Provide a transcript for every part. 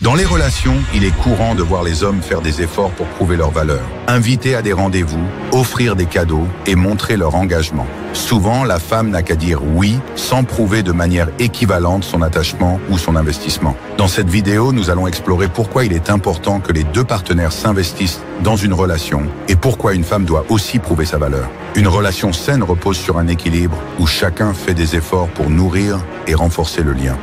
Dans les relations, il est courant de voir les hommes faire des efforts pour prouver leur valeur, inviter à des rendez-vous, offrir des cadeaux et montrer leur engagement. Souvent, la femme n'a qu'à dire oui sans prouver de manière équivalente son attachement ou son investissement. Dans cette vidéo, nous allons explorer pourquoi il est important que les deux partenaires s'investissent dans une relation et pourquoi une femme doit aussi prouver sa valeur. Une relation saine repose sur un équilibre où chacun fait des efforts pour nourrir et renforcer le lien.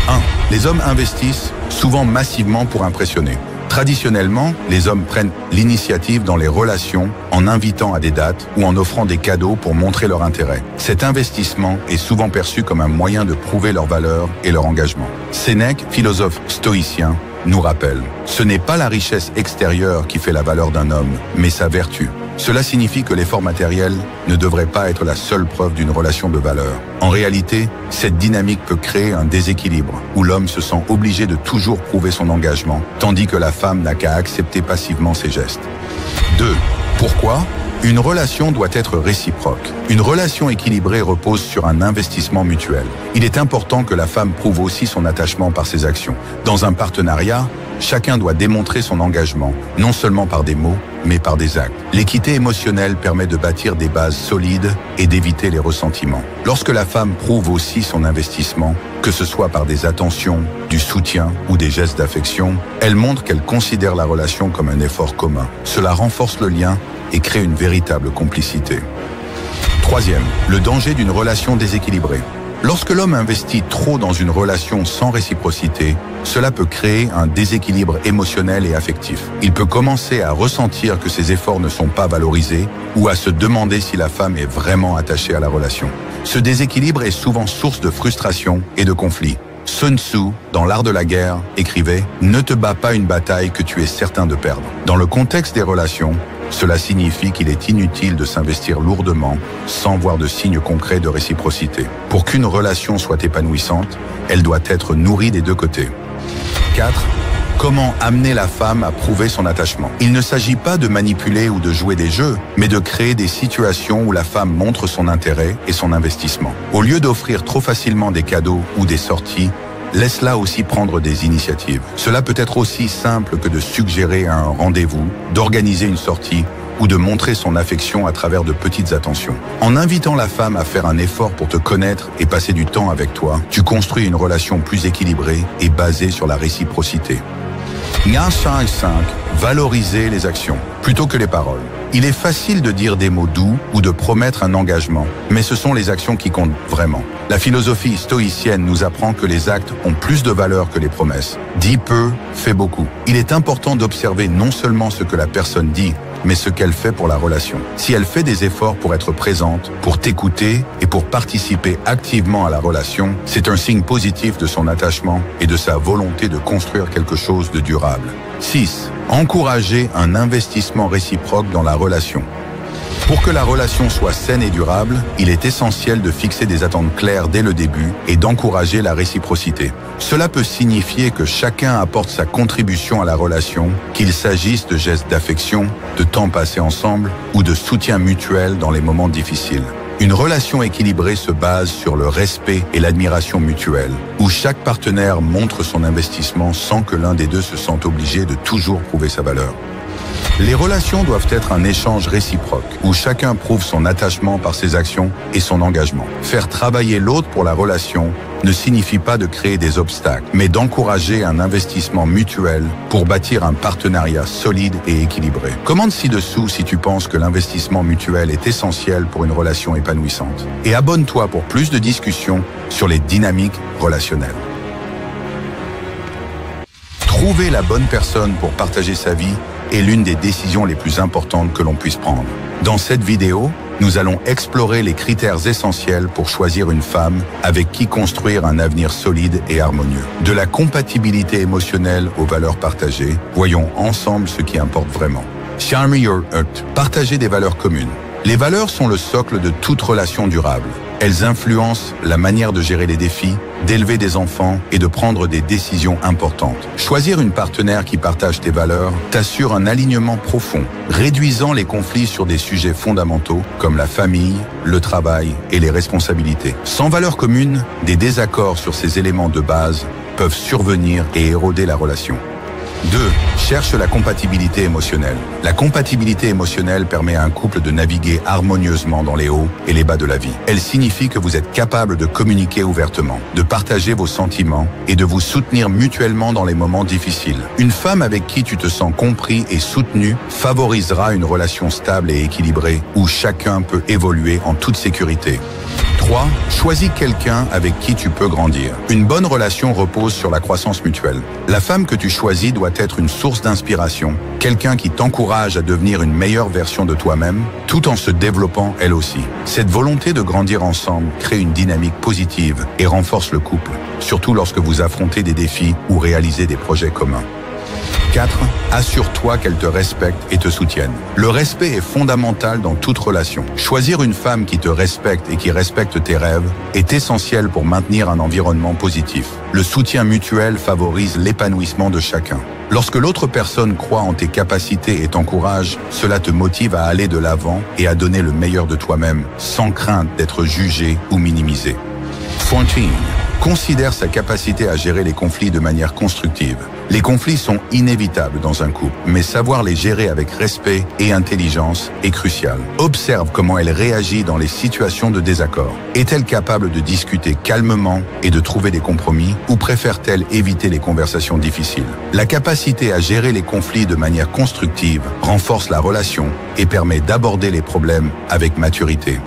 1. Les hommes investissent souvent massivement pour impressionner. Traditionnellement, les hommes prennent l'initiative dans les relations en invitant à des dates ou en offrant des cadeaux pour montrer leur intérêt. Cet investissement est souvent perçu comme un moyen de prouver leur valeur et leur engagement. Sénèque, philosophe stoïcien, nous rappelle « Ce n'est pas la richesse extérieure qui fait la valeur d'un homme, mais sa vertu ». Cela signifie que l'effort matériel ne devrait pas être la seule preuve d'une relation de valeur. En réalité, cette dynamique peut créer un déséquilibre où l'homme se sent obligé de toujours prouver son engagement, tandis que la femme n'a qu'à accepter passivement ses gestes. 2. Pourquoi ? Une relation doit être réciproque. Une relation équilibrée repose sur un investissement mutuel. Il est important que la femme prouve aussi son attachement par ses actions. Dans un partenariat, chacun doit démontrer son engagement, non seulement par des mots, mais par des actes. L'équité émotionnelle permet de bâtir des bases solides et d'éviter les ressentiments. Lorsque la femme prouve aussi son investissement, que ce soit par des attentions, du soutien ou des gestes d'affection, elle montre qu'elle considère la relation comme un effort commun. Cela renforce le lien et crée une véritable complicité. 3. Le danger d'une relation déséquilibrée. Lorsque l'homme investit trop dans une relation sans réciprocité, cela peut créer un déséquilibre émotionnel et affectif. Il peut commencer à ressentir que ses efforts ne sont pas valorisés ou à se demander si la femme est vraiment attachée à la relation. Ce déséquilibre est souvent source de frustration et de conflits. Sun Tzu, dans l'art de la guerre, écrivait « Ne te bats pas une bataille que tu es certain de perdre ». Dans le contexte des relations, cela signifie qu'il est inutile de s'investir lourdement sans voir de signes concrets de réciprocité. Pour qu'une relation soit épanouissante, elle doit être nourrie des deux côtés. 4. Comment amener la femme à prouver son attachement ? Il ne s'agit pas de manipuler ou de jouer des jeux, mais de créer des situations où la femme montre son intérêt et son investissement. Au lieu d'offrir trop facilement des cadeaux ou des sorties, laisse-la aussi prendre des initiatives. Cela peut être aussi simple que de suggérer un rendez-vous, d'organiser une sortie ou de montrer son affection à travers de petites attentions. En invitant la femme à faire un effort pour te connaître et passer du temps avec toi, tu construis une relation plus équilibrée et basée sur la réciprocité. 5. Valoriser les actions plutôt que les paroles. Il est facile de dire des mots doux ou de promettre un engagement, mais ce sont les actions qui comptent vraiment. La philosophie stoïcienne nous apprend que les actes ont plus de valeur que les promesses. Dis peu, fais beaucoup. Il est important d'observer non seulement ce que la personne dit, mais ce qu'elle fait pour la relation. Si elle fait des efforts pour être présente, pour t'écouter et pour participer activement à la relation, c'est un signe positif de son attachement et de sa volonté de construire quelque chose de durable. 6. Encourager un investissement réciproque dans la relation. Pour que la relation soit saine et durable, il est essentiel de fixer des attentes claires dès le début et d'encourager la réciprocité. Cela peut signifier que chacun apporte sa contribution à la relation, qu'il s'agisse de gestes d'affection, de temps passé ensemble ou de soutien mutuel dans les moments difficiles. Une relation équilibrée se base sur le respect et l'admiration mutuelle, où chaque partenaire montre son investissement sans que l'un des deux se sente obligé de toujours prouver sa valeur. Les relations doivent être un échange réciproque, où chacun prouve son attachement par ses actions et son engagement. Faire travailler l'autre pour la relation ne signifie pas de créer des obstacles, mais d'encourager un investissement mutuel pour bâtir un partenariat solide et équilibré. Commente ci-dessous si tu penses que l'investissement mutuel est essentiel pour une relation épanouissante. Et abonne-toi pour plus de discussions sur les dynamiques relationnelles. Trouver la bonne personne pour partager sa vie est l'une des décisions les plus importantes que l'on puisse prendre. Dans cette vidéo, nous allons explorer les critères essentiels pour choisir une femme avec qui construire un avenir solide et harmonieux. De la compatibilité émotionnelle aux valeurs partagées, voyons ensemble ce qui importe vraiment. Share your heart. Partager des valeurs communes. Les valeurs sont le socle de toute relation durable. Elles influencent la manière de gérer les défis, d'élever des enfants et de prendre des décisions importantes. Choisir une partenaire qui partage tes valeurs t'assure un alignement profond, réduisant les conflits sur des sujets fondamentaux comme la famille, le travail et les responsabilités. Sans valeurs communes, des désaccords sur ces éléments de base peuvent survenir et éroder la relation. 2. Cherche la compatibilité émotionnelle. La compatibilité émotionnelle permet à un couple de naviguer harmonieusement dans les hauts et les bas de la vie. Elle signifie que vous êtes capable de communiquer ouvertement, de partager vos sentiments et de vous soutenir mutuellement dans les moments difficiles. Une femme avec qui tu te sens compris et soutenu favorisera une relation stable et équilibrée où chacun peut évoluer en toute sécurité. 3. Choisis quelqu'un avec qui tu peux grandir. Une bonne relation repose sur la croissance mutuelle. La femme que tu choisis doit être une source d'inspiration, quelqu'un qui t'encourage à devenir une meilleure version de toi-même, tout en se développant elle aussi. Cette volonté de grandir ensemble crée une dynamique positive et renforce le couple, surtout lorsque vous affrontez des défis ou réalisez des projets communs. 4. Assure-toi qu'elle te respecte et te soutienne. Le respect est fondamental dans toute relation. Choisir une femme qui te respecte et qui respecte tes rêves est essentiel pour maintenir un environnement positif. Le soutien mutuel favorise l'épanouissement de chacun. Lorsque l'autre personne croit en tes capacités et t'encourage, cela te motive à aller de l'avant et à donner le meilleur de toi-même, sans crainte d'être jugé ou minimisé. 14. Considère sa capacité à gérer les conflits de manière constructive. Les conflits sont inévitables dans un couple, mais savoir les gérer avec respect et intelligence est crucial. Observe comment elle réagit dans les situations de désaccord. Est-elle capable de discuter calmement et de trouver des compromis, ou préfère-t-elle éviter les conversations difficiles? La capacité à gérer les conflits de manière constructive renforce la relation et permet d'aborder les problèmes avec maturité.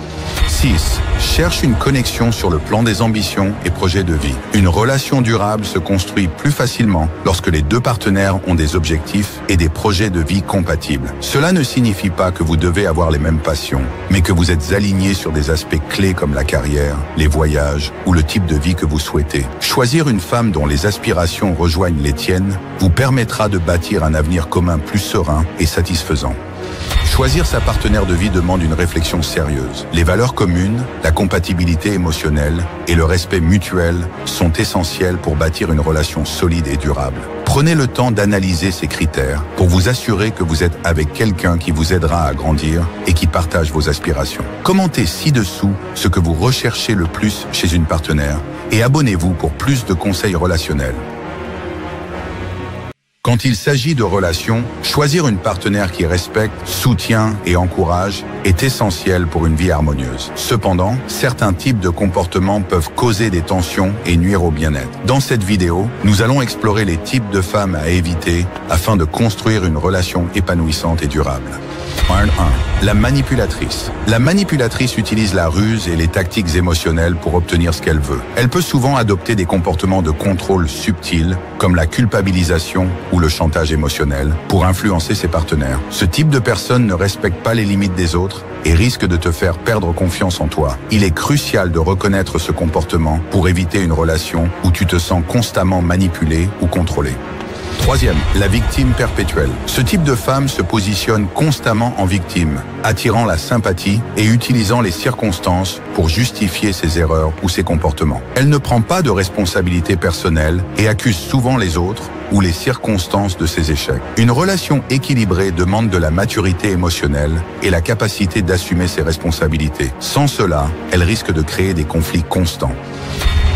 6. Cherche une connexion sur le plan des ambitions et projets de vie. Une relation durable se construit plus facilement lorsque les deux partenaires ont des objectifs et des projets de vie compatibles. Cela ne signifie pas que vous devez avoir les mêmes passions, mais que vous êtes alignés sur des aspects clés comme la carrière, les voyages ou le type de vie que vous souhaitez. Choisir une femme dont les aspirations rejoignent les tiennes vous permettra de bâtir un avenir commun plus serein et satisfaisant. Choisir sa partenaire de vie demande une réflexion sérieuse. Les valeurs communes, la compatibilité émotionnelle et le respect mutuel sont essentiels pour bâtir une relation solide et durable. Prenez le temps d'analyser ces critères pour vous assurer que vous êtes avec quelqu'un qui vous aidera à grandir et qui partage vos aspirations. Commentez ci-dessous ce que vous recherchez le plus chez une partenaire et abonnez-vous pour plus de conseils relationnels. Quand il s'agit de relations, choisir une partenaire qui respecte, soutient et encourage est essentiel pour une vie harmonieuse. Cependant, certains types de comportements peuvent causer des tensions et nuire au bien-être. Dans cette vidéo, nous allons explorer les types de femmes à éviter afin de construire une relation épanouissante et durable. 1. La manipulatrice. La manipulatrice utilise la ruse et les tactiques émotionnelles pour obtenir ce qu'elle veut. Elle peut souvent adopter des comportements de contrôle subtils, comme la culpabilisation ou le chantage émotionnel, pour influencer ses partenaires. Ce type de personne ne respecte pas les limites des autres et risque de te faire perdre confiance en toi. Il est crucial de reconnaître ce comportement pour éviter une relation où tu te sens constamment manipulé ou contrôlé. 3. La victime perpétuelle. Ce type de femme se positionne constamment en victime, attirant la sympathie et utilisant les circonstances pour justifier ses erreurs ou ses comportements. Elle ne prend pas de responsabilité personnelle et accuse souvent les autres ou les circonstances de ses échecs. Une relation équilibrée demande de la maturité émotionnelle et la capacité d'assumer ses responsabilités. Sans cela, elle risque de créer des conflits constants.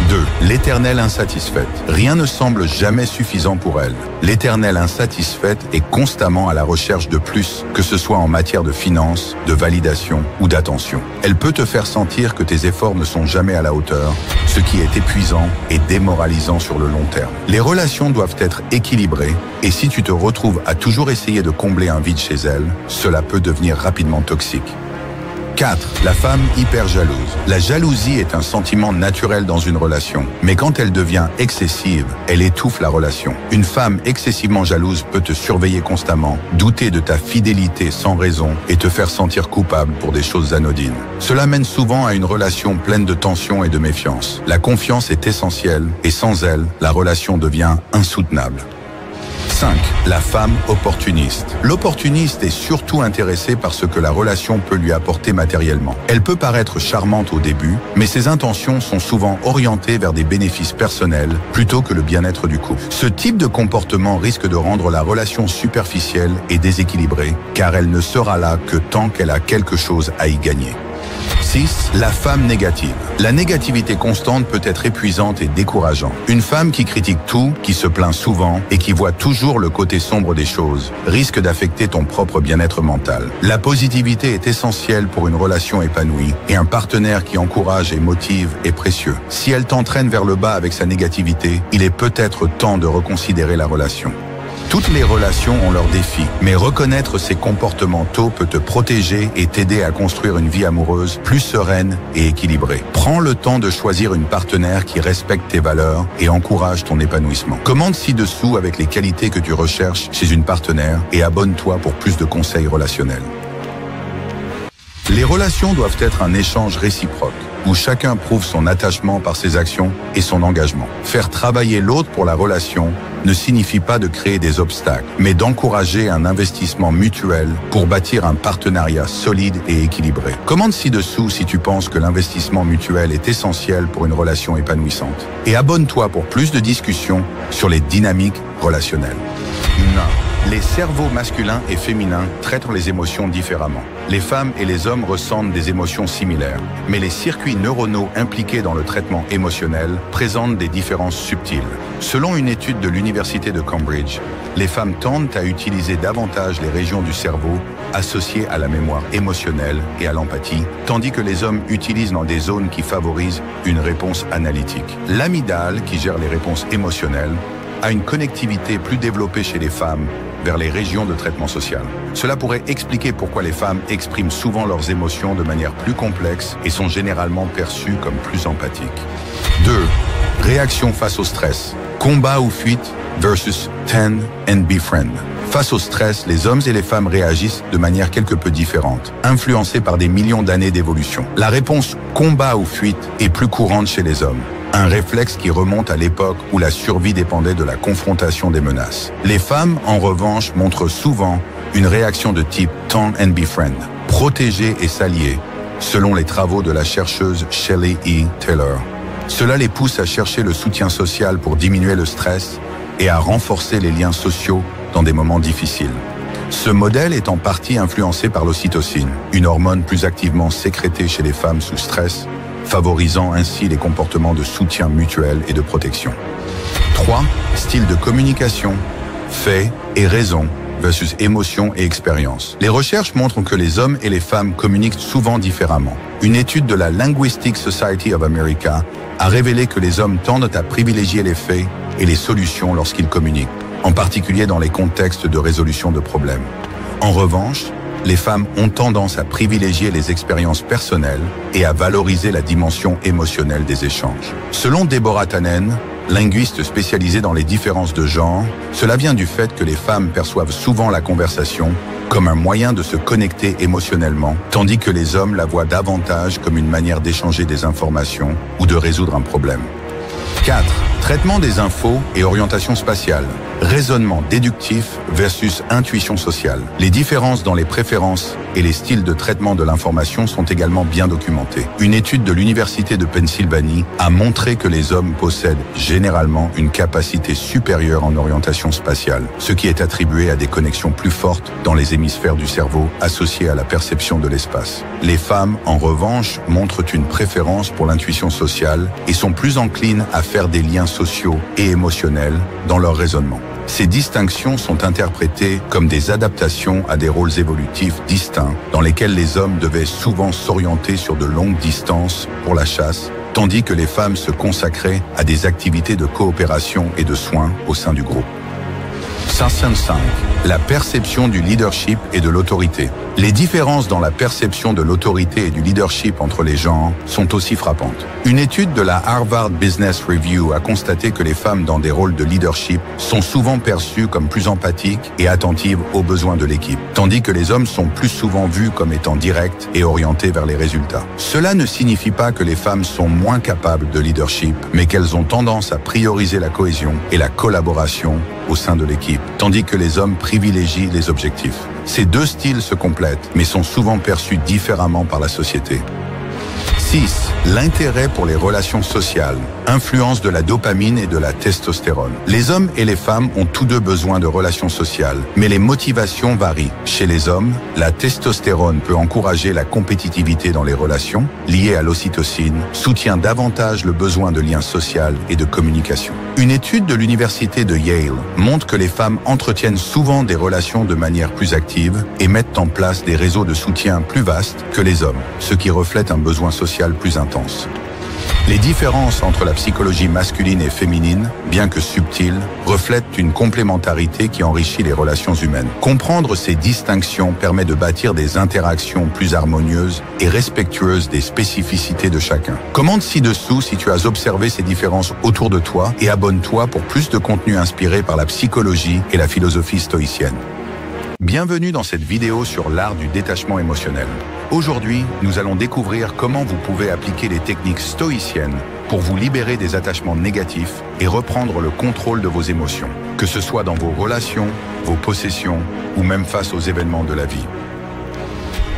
2. L'éternelle insatisfaite. Rien ne semble jamais suffisant pour elle. L'éternelle insatisfaite est constamment à la recherche de plus, que ce soit en matière de finances, de validation ou d'attention. Elle peut te faire sentir que tes efforts ne sont jamais à la hauteur, ce qui est épuisant et démoralisant sur le long terme. Les relations doivent être équilibrées et si tu te retrouves à toujours essayer de combler un vide chez elle, cela peut devenir rapidement toxique. 4. La femme hyper jalouse. La jalousie est un sentiment naturel dans une relation, mais quand elle devient excessive, elle étouffe la relation. Une femme excessivement jalouse peut te surveiller constamment, douter de ta fidélité sans raison et te faire sentir coupable pour des choses anodines. Cela mène souvent à une relation pleine de tension et de méfiance. La confiance est essentielle et sans elle, la relation devient insoutenable. 5. La femme opportuniste. L'opportuniste est surtout intéressée par ce que la relation peut lui apporter matériellement. Elle peut paraître charmante au début, mais ses intentions sont souvent orientées vers des bénéfices personnels plutôt que le bien-être du couple. Ce type de comportement risque de rendre la relation superficielle et déséquilibrée, car elle ne sera là que tant qu'elle a quelque chose à y gagner. 6. La femme négative. La négativité constante peut être épuisante et décourageante. Une femme qui critique tout, qui se plaint souvent et qui voit toujours le côté sombre des choses risque d'affecter ton propre bien-être mental. La positivité est essentielle pour une relation épanouie et un partenaire qui encourage et motive est précieux. Si elle t'entraîne vers le bas avec sa négativité, il est peut-être temps de reconsidérer la relation. Toutes les relations ont leurs défis, mais reconnaître ces comportements tôt peut te protéger et t'aider à construire une vie amoureuse plus sereine et équilibrée. Prends le temps de choisir une partenaire qui respecte tes valeurs et encourage ton épanouissement. Commande ci-dessous avec les qualités que tu recherches chez une partenaire et abonne-toi pour plus de conseils relationnels. Les relations doivent être un échange réciproque, où chacun prouve son attachement par ses actions et son engagement. Faire travailler l'autre pour la relation ne signifie pas de créer des obstacles, mais d'encourager un investissement mutuel pour bâtir un partenariat solide et équilibré. Commande ci-dessous si tu penses que l'investissement mutuel est essentiel pour une relation épanouissante. Et abonne-toi pour plus de discussions sur les dynamiques relationnelles. 1. Les cerveaux masculins et féminins traitent les émotions différemment. Les femmes et les hommes ressentent des émotions similaires, mais les circuits neuronaux impliqués dans le traitement émotionnel présentent des différences subtiles. Selon une étude de l'Université de Cambridge, les femmes tendent à utiliser davantage les régions du cerveau associées à la mémoire émotionnelle et à l'empathie, tandis que les hommes utilisent dans des zones qui favorisent une réponse analytique. L'amygdale, qui gère les réponses émotionnelles, a une connectivité plus développée chez les femmes vers les régions de traitement social. Cela pourrait expliquer pourquoi les femmes expriment souvent leurs émotions de manière plus complexe et sont généralement perçues comme plus empathiques. 2. Réaction face au stress. Combat ou fuite versus tend and befriend. Face au stress, les hommes et les femmes réagissent de manière quelque peu différente, influencées par des millions d'années d'évolution. La réponse combat ou fuite est plus courante chez les hommes. Un réflexe qui remonte à l'époque où la survie dépendait de la confrontation des menaces. Les femmes, en revanche, montrent souvent une réaction de type tend and befriend, protéger et s'allier, selon les travaux de la chercheuse Shelley E. Taylor. Cela les pousse à chercher le soutien social pour diminuer le stress et à renforcer les liens sociaux dans des moments difficiles. Ce modèle est en partie influencé par l'ocytocine, une hormone plus activement sécrétée chez les femmes sous stress, favorisant ainsi les comportements de soutien mutuel et de protection. 3. Style de communication, fait et raison versus émotion et expérience. Les recherches montrent que les hommes et les femmes communiquent souvent différemment. Une étude de la Linguistic Society of America a révélé que les hommes tendent à privilégier les faits et les solutions lorsqu'ils communiquent, en particulier dans les contextes de résolution de problèmes. En revanche, les femmes ont tendance à privilégier les expériences personnelles et à valoriser la dimension émotionnelle des échanges. Selon Deborah Tannen, linguiste spécialisée dans les différences de genre, cela vient du fait que les femmes perçoivent souvent la conversation comme un moyen de se connecter émotionnellement, tandis que les hommes la voient davantage comme une manière d'échanger des informations ou de résoudre un problème. 4. Traitement des infos et orientation spatiale. Raisonnement déductif versus intuition sociale. Les différences dans les préférences et les styles de traitement de l'information sont également bien documentées. Une étude de l'Université de Pennsylvanie a montré que les hommes possèdent généralement une capacité supérieure en orientation spatiale, ce qui est attribué à des connexions plus fortes dans les hémisphères du cerveau associées à la perception de l'espace. Les femmes, en revanche, montrent une préférence pour l'intuition sociale et sont plus enclines à faire des liens sociaux et émotionnels dans leur raisonnement. Ces distinctions sont interprétées comme des adaptations à des rôles évolutifs distincts dans lesquels les hommes devaient souvent s'orienter sur de longues distances pour la chasse, tandis que les femmes se consacraient à des activités de coopération et de soins au sein du groupe. 5. La perception du leadership et de l'autorité. Les différences dans la perception de l'autorité et du leadership entre les genres sont aussi frappantes. Une étude de la Harvard Business Review a constaté que les femmes dans des rôles de leadership sont souvent perçues comme plus empathiques et attentives aux besoins de l'équipe, tandis que les hommes sont plus souvent vus comme étant directs et orientés vers les résultats. Cela ne signifie pas que les femmes sont moins capables de leadership, mais qu'elles ont tendance à prioriser la cohésion et la collaboration au sein de l'équipe, tandis que les hommes privilégient les objectifs. Ces deux styles se complètent, mais sont souvent perçus différemment par la société. 6. 6. L'intérêt pour les relations sociales. Influence de la dopamine et de la testostérone. Les hommes et les femmes ont tous deux besoin de relations sociales, mais les motivations varient. Chez les hommes, la testostérone peut encourager la compétitivité dans les relations, liée à l'ocytocine, soutient davantage le besoin de lien social et de communication. Une étude de l'université de Yale montre que les femmes entretiennent souvent des relations de manière plus active et mettent en place des réseaux de soutien plus vastes que les hommes, ce qui reflète un besoin social plus intense. Les différences entre la psychologie masculine et féminine, bien que subtiles, reflètent une complémentarité qui enrichit les relations humaines. Comprendre ces distinctions permet de bâtir des interactions plus harmonieuses et respectueuses des spécificités de chacun. Commente ci-dessous si tu as observé ces différences autour de toi et abonne-toi pour plus de contenu inspiré par la psychologie et la philosophie stoïcienne. Bienvenue dans cette vidéo sur l'art du détachement émotionnel. Aujourd'hui, nous allons découvrir comment vous pouvez appliquer les techniques stoïciennes pour vous libérer des attachements négatifs et reprendre le contrôle de vos émotions, que ce soit dans vos relations, vos possessions ou même face aux événements de la vie.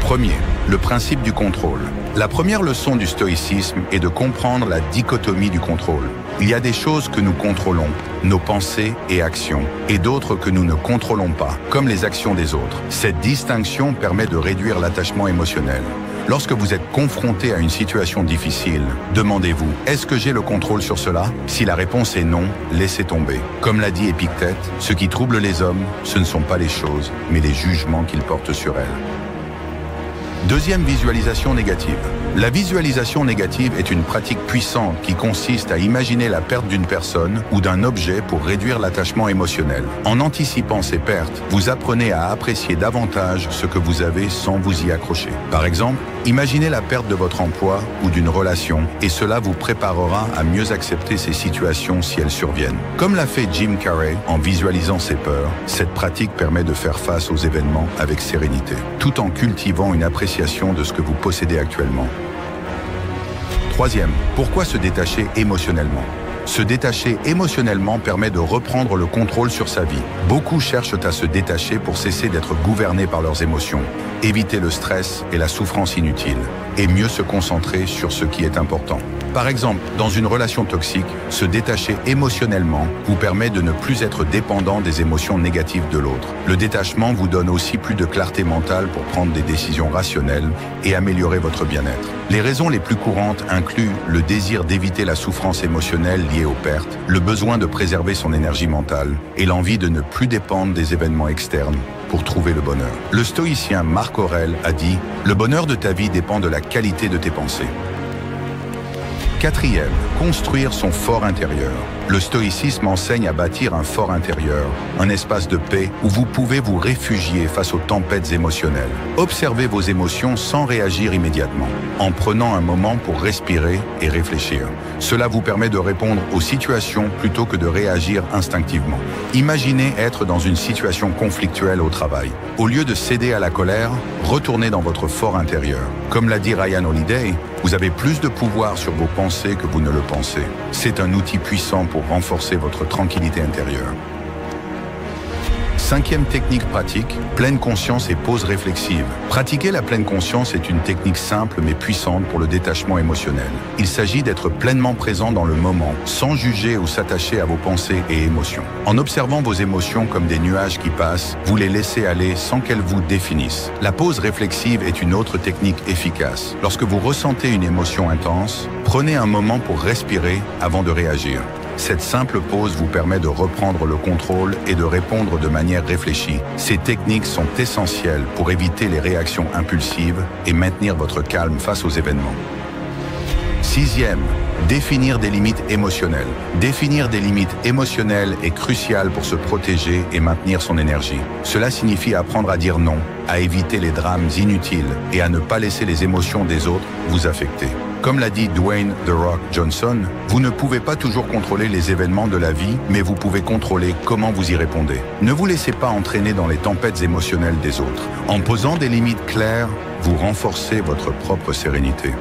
Premier, le principe du contrôle. La première leçon du stoïcisme est de comprendre la dichotomie du contrôle. Il y a des choses que nous contrôlons, nos pensées et actions, et d'autres que nous ne contrôlons pas, comme les actions des autres. Cette distinction permet de réduire l'attachement émotionnel. Lorsque vous êtes confronté à une situation difficile, demandez-vous, est-ce que j'ai le contrôle sur cela? Si la réponse est non, laissez tomber. Comme l'a dit Épictète, ce qui trouble les hommes, ce ne sont pas les choses, mais les jugements qu'ils portent sur elles. Deuxième visualisation négative. La visualisation négative est une pratique puissante qui consiste à imaginer la perte d'une personne ou d'un objet pour réduire l'attachement émotionnel. En anticipant ces pertes, vous apprenez à apprécier davantage ce que vous avez sans vous y accrocher. Par exemple, imaginez la perte de votre emploi ou d'une relation et cela vous préparera à mieux accepter ces situations si elles surviennent. Comme l'a fait Jim Carrey en visualisant ses peurs, cette pratique permet de faire face aux événements avec sérénité, tout en cultivant une appréciation de ce que vous possédez actuellement. Troisième, pourquoi se détacher émotionnellement? Se détacher émotionnellement permet de reprendre le contrôle sur sa vie. Beaucoup cherchent à se détacher pour cesser d'être gouvernés par leurs émotions, éviter le stress et la souffrance inutile, et mieux se concentrer sur ce qui est important. Par exemple, dans une relation toxique, se détacher émotionnellement vous permet de ne plus être dépendant des émotions négatives de l'autre. Le détachement vous donne aussi plus de clarté mentale pour prendre des décisions rationnelles et améliorer votre bien-être. Les raisons les plus courantes incluent le désir d'éviter la souffrance émotionnelle liée aux pertes, le besoin de préserver son énergie mentale et l'envie de ne plus dépendre des événements externes pour trouver le bonheur. Le stoïcien Marc Aurèle a dit « Le bonheur de ta vie dépend de la qualité de tes pensées ». Quatrième, construire son fort intérieur. Le stoïcisme enseigne à bâtir un fort intérieur, un espace de paix où vous pouvez vous réfugier face aux tempêtes émotionnelles. Observez vos émotions sans réagir immédiatement, en prenant un moment pour respirer et réfléchir. Cela vous permet de répondre aux situations plutôt que de réagir instinctivement. Imaginez être dans une situation conflictuelle au travail. Au lieu de céder à la colère, retournez dans votre fort intérieur. Comme l'a dit Ryan Holiday, vous avez plus de pouvoir sur vos pensées que vous ne le pensez. C'est un outil puissant pour renforcer votre tranquillité intérieure. Cinquième technique pratique, pleine conscience et pause réflexive. Pratiquer la pleine conscience est une technique simple mais puissante pour le détachement émotionnel. Il s'agit d'être pleinement présent dans le moment, sans juger ou s'attacher à vos pensées et émotions. En observant vos émotions comme des nuages qui passent, vous les laissez aller sans qu'elles vous définissent. La pause réflexive est une autre technique efficace. Lorsque vous ressentez une émotion intense, prenez un moment pour respirer avant de réagir. Cette simple pause vous permet de reprendre le contrôle et de répondre de manière réfléchie. Ces techniques sont essentielles pour éviter les réactions impulsives et maintenir votre calme face aux événements. Sixième, définir des limites émotionnelles. Définir des limites émotionnelles est crucial pour se protéger et maintenir son énergie. Cela signifie apprendre à dire non, à éviter les drames inutiles et à ne pas laisser les émotions des autres vous affecter. Comme l'a dit Dwayne The Rock Johnson, vous ne pouvez pas toujours contrôler les événements de la vie, mais vous pouvez contrôler comment vous y répondez. Ne vous laissez pas entraîner dans les tempêtes émotionnelles des autres. En posant des limites claires, vous renforcez votre propre sérénité.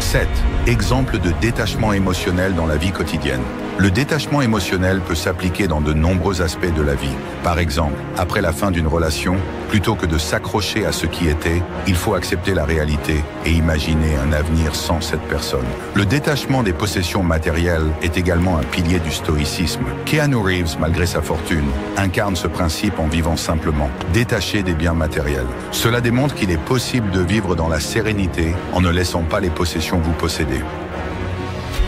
7. Exemple de détachement émotionnel dans la vie quotidienne. Le détachement émotionnel peut s'appliquer dans de nombreux aspects de la vie. Par exemple, après la fin d'une relation, plutôt que de s'accrocher à ce qui était, il faut accepter la réalité et imaginer un avenir sans cette personne. Le détachement des possessions matérielles est également un pilier du stoïcisme. Keanu Reeves, malgré sa fortune, incarne ce principe en vivant simplement, détaché des biens matériels. Cela démontre qu'il est possible de vivre dans la sérénité en ne laissant pas les possessions vous posséder.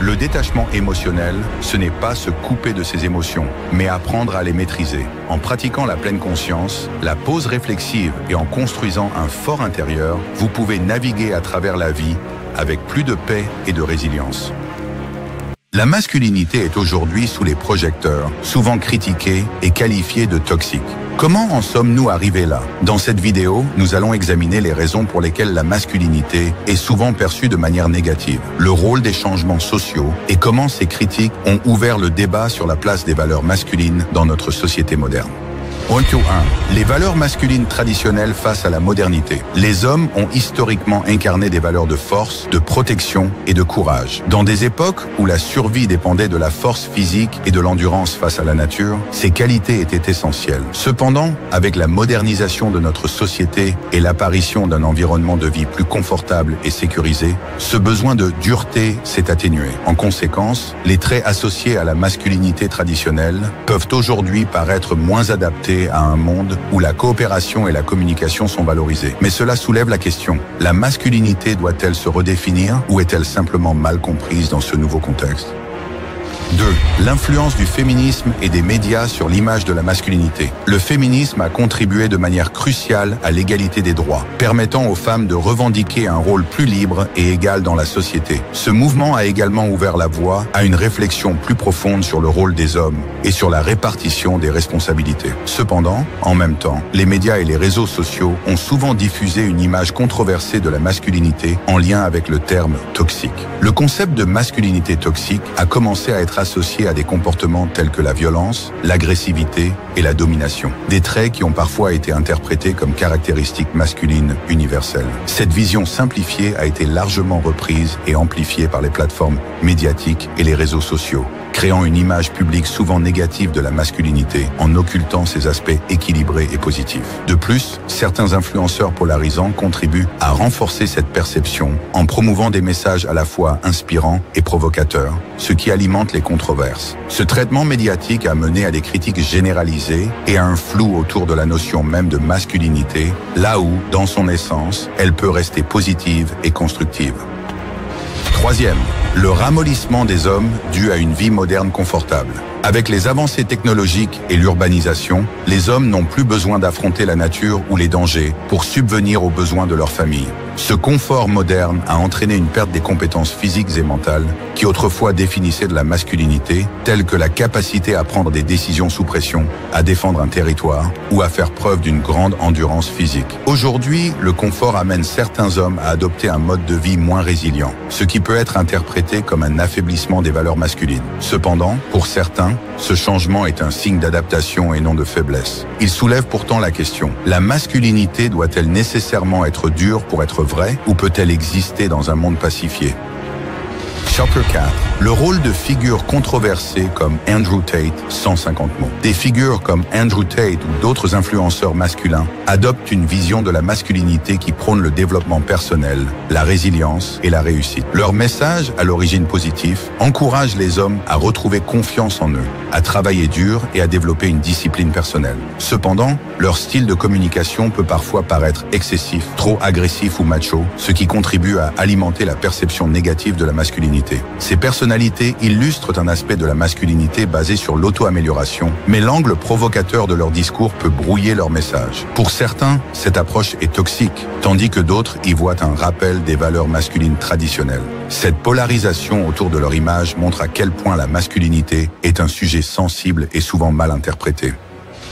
Le détachement émotionnel, ce n'est pas se couper de ses émotions, mais apprendre à les maîtriser. En pratiquant la pleine conscience, la pause réflexive et en construisant un fort intérieur, vous pouvez naviguer à travers la vie avec plus de paix et de résilience. La masculinité est aujourd'hui sous les projecteurs, souvent critiquée et qualifiée de toxique. Comment en sommes-nous arrivés là? Dans cette vidéo, nous allons examiner les raisons pour lesquelles la masculinité est souvent perçue de manière négative, le rôle des changements sociaux et comment ces critiques ont ouvert le débat sur la place des valeurs masculines dans notre société moderne. Point 1. Les valeurs masculines traditionnelles face à la modernité. Les hommes ont historiquement incarné des valeurs de force, de protection et de courage. Dans des époques où la survie dépendait de la force physique et de l'endurance face à la nature, ces qualités étaient essentielles. Cependant, avec la modernisation de notre société et l'apparition d'un environnement de vie plus confortable et sécurisé, ce besoin de dureté s'est atténué. En conséquence, les traits associés à la masculinité traditionnelle peuvent aujourd'hui paraître moins adaptés à un monde où la coopération et la communication sont valorisées. Mais cela soulève la question, la masculinité doit-elle se redéfinir ou est-elle simplement mal comprise dans ce nouveau contexte? 2. L'influence du féminisme et des médias sur l'image de la masculinité. Le féminisme a contribué de manière cruciale à l'égalité des droits, permettant aux femmes de revendiquer un rôle plus libre et égal dans la société. Ce mouvement a également ouvert la voie à une réflexion plus profonde sur le rôle des hommes et sur la répartition des responsabilités. Cependant, en même temps, les médias et les réseaux sociaux ont souvent diffusé une image controversée de la masculinité en lien avec le terme toxique. Le concept de masculinité toxique a commencé à être associés à des comportements tels que la violence, l'agressivité et la domination. Des traits qui ont parfois été interprétés comme caractéristiques masculines universelles. Cette vision simplifiée a été largement reprise et amplifiée par les plateformes médiatiques et les réseaux sociaux, créant une image publique souvent négative de la masculinité en occultant ses aspects équilibrés et positifs. De plus, certains influenceurs polarisants contribuent à renforcer cette perception en promouvant des messages à la fois inspirants et provocateurs, ce qui alimente les controverses. Ce traitement médiatique a mené à des critiques généralisées et à un flou autour de la notion même de masculinité, là où, dans son essence, elle peut rester positive et constructive. 3e, le ramollissement des hommes dû à une vie moderne confortable. Avec les avancées technologiques et l'urbanisation, les hommes n'ont plus besoin d'affronter la nature ou les dangers pour subvenir aux besoins de leur famille. Ce confort moderne a entraîné une perte des compétences physiques et mentales qui autrefois définissaient de la masculinité, telles que la capacité à prendre des décisions sous pression, à défendre un territoire ou à faire preuve d'une grande endurance physique. Aujourd'hui, le confort amène certains hommes à adopter un mode de vie moins résilient, ce qui peut être interprété comme un affaiblissement des valeurs masculines. Cependant, pour certains, ce changement est un signe d'adaptation et non de faiblesse. Il soulève pourtant la question, la masculinité doit-elle nécessairement être dure pour être vraie ou peut-elle exister dans un monde pacifié? Chapitre 4. Le rôle de figures controversées comme Andrew Tate, 150 mots. Des figures comme Andrew Tate ou d'autres influenceurs masculins adoptent une vision de la masculinité qui prône le développement personnel, la résilience et la réussite. Leur message, à l'origine positive, encourage les hommes à retrouver confiance en eux, à travailler dur et à développer une discipline personnelle. Cependant, leur style de communication peut parfois paraître excessif, trop agressif ou macho, ce qui contribue à alimenter la perception négative de la masculinité. Ces personnalités illustrent un aspect de la masculinité basé sur l'auto-amélioration, mais l'angle provocateur de leur discours peut brouiller leur message. Pour certains, cette approche est toxique, tandis que d'autres y voient un rappel des valeurs masculines traditionnelles. Cette polarisation autour de leur image montre à quel point la masculinité est un sujet sensible et souvent mal interprété.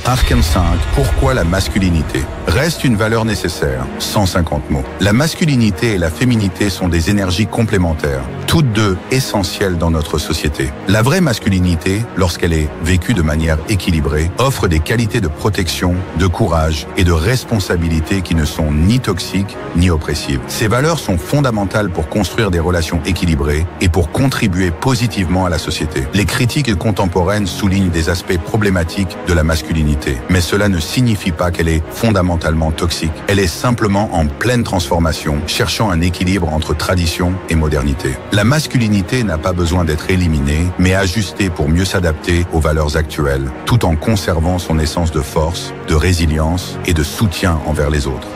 Arcane 5, pourquoi la masculinité reste une valeur nécessaire, 150 mots. La masculinité et la féminité sont des énergies complémentaires toutes deux essentielles dans notre société. La vraie masculinité, lorsqu'elle est vécue de manière équilibrée, offre des qualités de protection, de courage et de responsabilité qui ne sont ni toxiques ni oppressives. Ces valeurs sont fondamentales pour construire des relations équilibrées et pour contribuer positivement à la société. Les critiques contemporaines soulignent des aspects problématiques de la masculinité, mais cela ne signifie pas qu'elle est fondamentalement toxique. Elle est simplement en pleine transformation, cherchant un équilibre entre tradition et modernité. La masculinité n'a pas besoin d'être éliminée, mais ajustée pour mieux s'adapter aux valeurs actuelles, tout en conservant son essence de force, de résilience et de soutien envers les autres.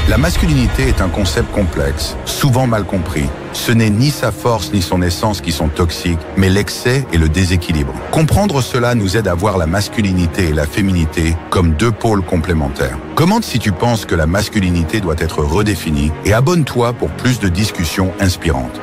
La masculinité est un concept complexe, souvent mal compris. Ce n'est ni sa force ni son essence qui sont toxiques, mais l'excès et le déséquilibre. Comprendre cela nous aide à voir la masculinité et la féminité comme deux pôles complémentaires. Commente si tu penses que la masculinité doit être redéfinie et abonne-toi pour plus de discussions inspirantes.